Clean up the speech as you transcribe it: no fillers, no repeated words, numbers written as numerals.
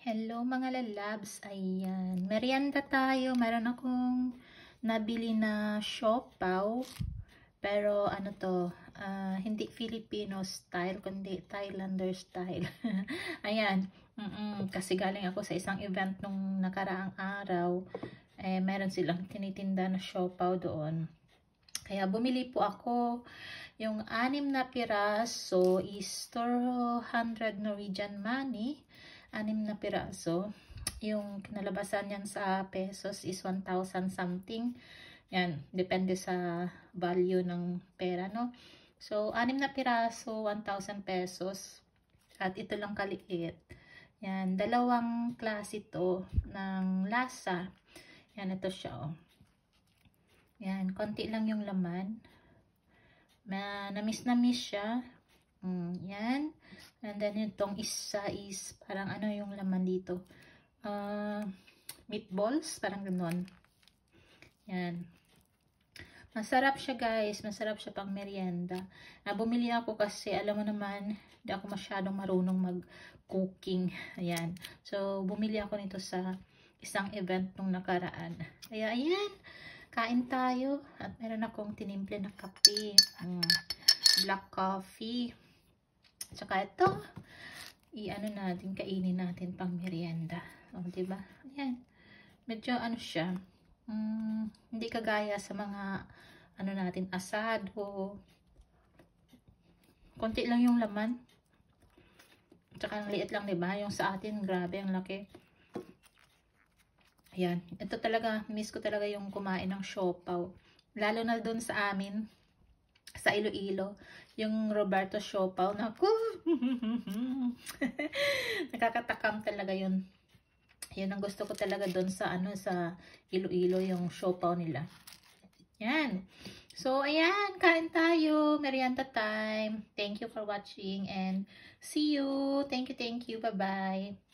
Hello mga lalabs, ayan, merienda tayo. Meron akong nabili na siopaw, pero ano to, hindi Filipino style, kundi Thailander style. Ayan, kasi galing ako sa isang event nung nakaraang araw, meron silang tinitinda na siopaw doon. Kaya bumili po ako. Yung 6 na piraso is 400 Norwegian money. 6 na piraso. Yung kinalabasan yan sa pesos is 1,000 something. Yan, depende sa value ng pera, no? So, 6 na piraso, 1,000 pesos. At ito lang kaliit. Yan, dalawang klase to ng lasa. Yan, ito siya, oh. Yan, konti lang yung laman. Namis siya. Yan. And then itong isa is parang ano yung laman dito. Meatballs, parang ganoon. Yan. Masarap siya guys. Masarap siya pang merienda. Bumili ako kasi alam mo naman, hindi ako masyadong marunong mag-cooking. Ayan. So, bumili ako nito sa isang event nung nakaraan. Kaya ayan. Kain tayo. At meron akong tinimple na kape. Black coffee. Tsaka ito, i-ano natin, kainin natin pang merienda. O, diba? Ayan. Medyo ano siya, hindi kagaya sa mga, ano natin, asado. Konti lang yung laman. Tsaka ang liit lang, diba? Yung sa atin, grabe, ang laki. Ayan. Ito talaga, miss ko talaga yung kumain ng siopaw. Lalo na doon sa amin, sa Iloilo, yung Roberto siopaw, naku, nakakatakam talaga yun. Yun ang gusto ko talaga doon sa ano, sa Iloilo, yung siopaw nila. Yan. So, ayan, kain tayo, merienda time. Thank you for watching and see you. Thank you, bye-bye.